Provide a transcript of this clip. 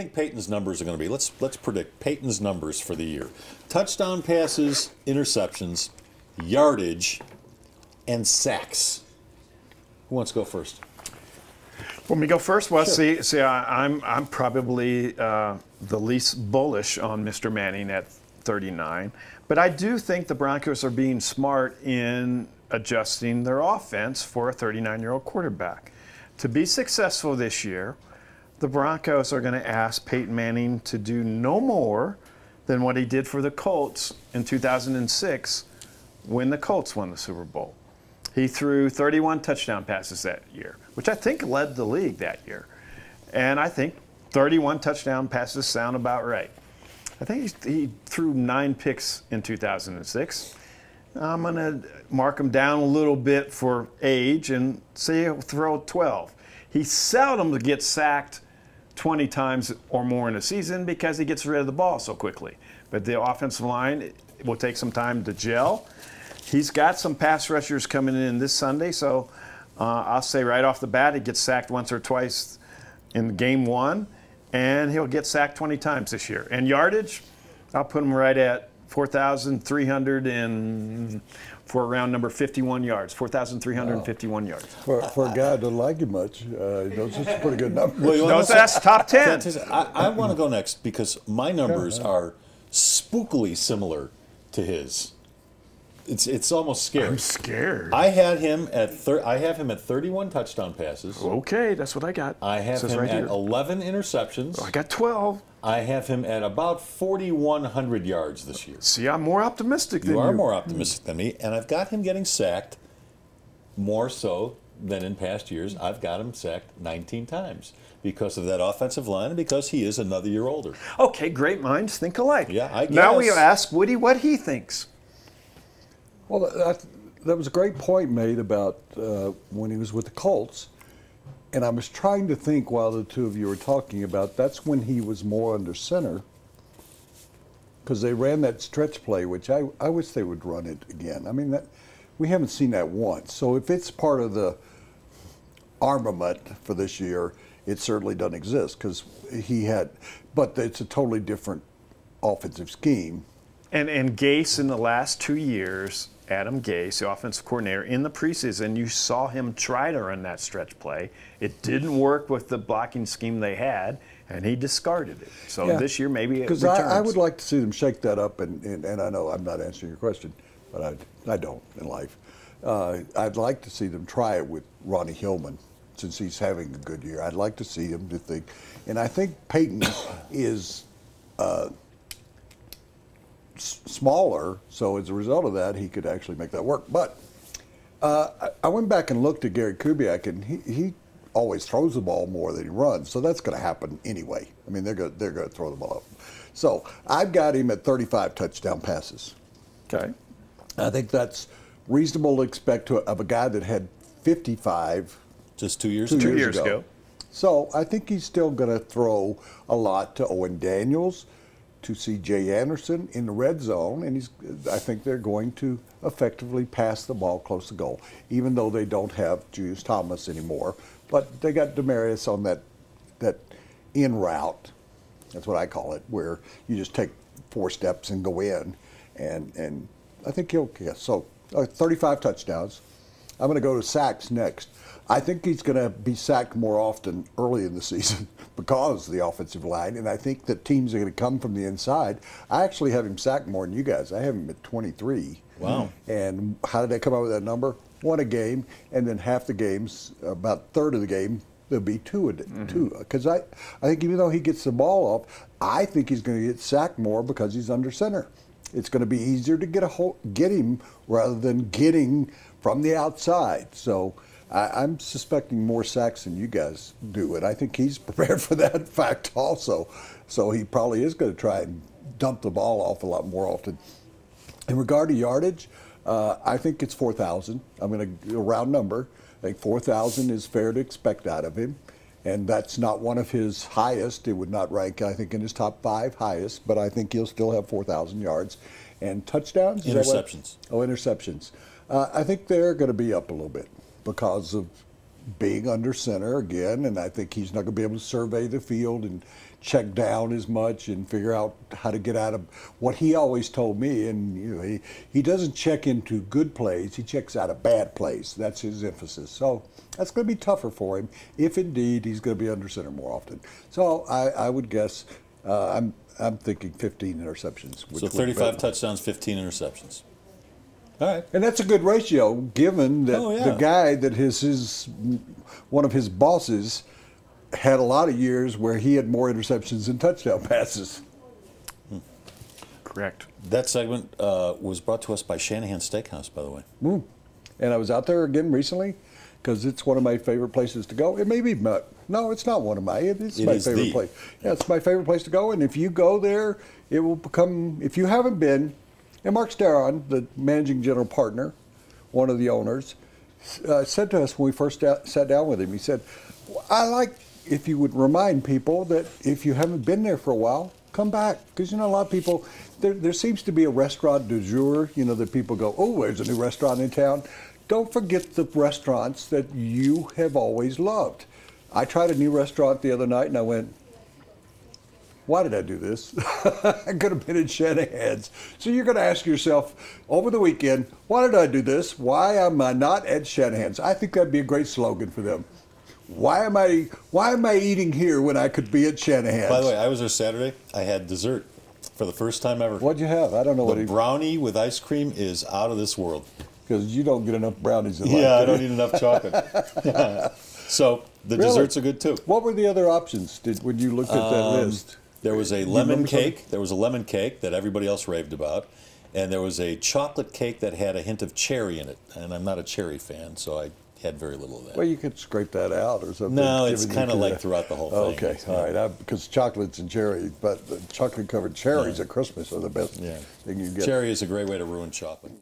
think Peyton's numbers are going to be? Let's predict Peyton's numbers for the year: touchdown passes, interceptions, yardage, and sacks. Who wants to go first? Want me to go first? Well, Sure. see, I'm probably the least bullish on Mr. Manning at 39, but I do think the Broncos are being smart in adjusting their offense for a 39-year-old quarterback. To be successful this year, the Broncos are going to ask Peyton Manning to do no more than what he did for the Colts in 2006 when the Colts won the Super Bowl. He threw 31 touchdown passes that year, which I think led the league that year. And I think 31 touchdown passes sound about right. I think he threw 9 picks in 2006. I'm going to mark him down a little bit for age and say he'll throw 12. He seldom gets sacked 20 times or more in a season because he gets rid of the ball so quickly. But the offensive line will take some time to gel. He's got some pass rushers coming in this Sunday, so I'll say right off the bat he gets sacked once or twice in game 1, and he'll get sacked 20 times this year. And yardage, I'll put him right at 4,300 and for round number 51 yards, 4,351 yards. For a guy that doesn't like you much, those are a pretty good number. Well, No, that's top 10. I want to go next because my numbers are spookily similar to his. It's almost scary. I'm scared. I have him at 31 touchdown passes. Okay, that's what I got. I have him right at here. 11 interceptions. I got 12. I have him at about 4,100 yards this year. See, I'm more optimistic than you. You are more optimistic than me, and I've got him getting sacked more so than in past years. I've got him sacked 19 times because of that offensive line and because he is another year older. Okay, great minds think alike. Yeah, I guess. Now we ask Woody what he thinks. Well, that was a great point made about when he was with the Colts. And I was trying to think while the two of you were talking about that's when he was more under center because they ran that stretch play, which I wish they would run it again. I mean, we haven't seen that once. So if it's part of the armament for this year, it certainly doesn't exist because but it's a totally different offensive scheme. And Gase in the last 2 years, Adam Gase, the offensive coordinator, in the preseason, you saw him try to run that stretch play. It didn't work with the blocking scheme they had, and he discarded it. So this year maybe it returns. Because I would like to see them shake that up, and I know I'm not answering your question, but I don't in life. I'd like to see them try it with Ronnie Hillman since he's having a good year. I'd like to see him to think. And I think Peyton is smaller, so as a result of that, he could actually make that work. But I went back and looked at Gary Kubiak, and he always throws the ball more than he runs, so that's going to happen anyway. I mean, they're going to throw the ball up. So I've got him at 35 touchdown passes. Okay. I think that's reasonable to expect of a guy that had 55 just 2 years 2 years ago. So I think he's still going to throw a lot to Owen Daniels, to C.J. Anderson in the red zone, and I think they're going to effectively pass the ball close to goal, even though they don't have Julius Thomas anymore. But they got Demaryius on that in route. That's what I call it, where you just take 4 steps and go in, and I think he'll get so 35 touchdowns. I'm going to go to sacks next. I think he's going to be sacked more often early in the season because of the offensive line, and I think that teams are going to come from the inside. I actually have him sacked more than you guys. I have him at 23. Wow. And how did I come up with that number? 1 a game, and then half the games, about a third of the game, there'll be 2 because I think even though he gets the ball off, I think he's going to get sacked more because he's under center. It's going to be easier to get him rather than getting from the outside. So I'm suspecting more sacks than you guys do, and I think he's prepared for that fact also. So he probably is going to try and dump the ball off a lot more often. In regard to yardage, I think it's 4,000. I'm going to do a round number. I think 4,000 is fair to expect out of him, and that's not one of his highest. It would not rank, I think, in his top 5 highest, but I think he'll still have 4,000 yards. And touchdowns? Interceptions. Interceptions. I think they're going to be up a little bit because of being under center again, and I think he's not going to be able to survey the field and check down as much and figure out how to get out of what he always told me. And you know, he doesn't check into good plays; he checks out of bad plays. That's his emphasis. So that's going to be tougher for him if indeed he's going to be under center more often. So I would guess I'm thinking 15 interceptions. So 35 touchdowns, 15 interceptions. All right. And that's a good ratio, given that the guy that one of his bosses had a lot of years where he had more interceptions than touchdown passes. Correct. That segment was brought to us by Shanahan Steakhouse, by the way. And I was out there again recently because it's one of my favorite places to go. It may be no, it's not one of my. It's my favorite place. Yeah, it's my favorite place to go. And if you go there, it will become. If you haven't been, and Mark Steron, the managing general partner, one of the owners, said to us when we first sat down with him, he said, I like if you would remind people that if you haven't been there for a while, come back. Because, you know, a lot of people, there seems to be a restaurant du jour, you know, that people go, oh, there's a new restaurant in town. Don't forget the restaurants that you have always loved. I tried a new restaurant the other night, and I went, why did I do this? I could have been in Shanahan's. So you're going to ask yourself over the weekend, why did I do this? Why am I not at Shanahan's? I think that'd be a great slogan for them. Why am I eating here when I could be at Shanahan's? By the way, I was there Saturday. I had dessert for the first time ever. What'd you have? I don't know. The brownie with ice cream is out of this world. Because you don't get enough brownies in life. Yeah, I don't eat enough chocolate. So the desserts are good too. What were the other options when you looked at that list? There was a lemon cake. There was a lemon cake that everybody else raved about. And there was a chocolate cake that had a hint of cherry in it. And I'm not a cherry fan, so I had very little of that. Well, you could scrape that out or something. No, it's kind of like throughout the whole thing. Okay, all right. Because chocolates and cherry, but the chocolate-covered cherries at Christmas are the best thing you get. Cherry is a great way to ruin chocolate.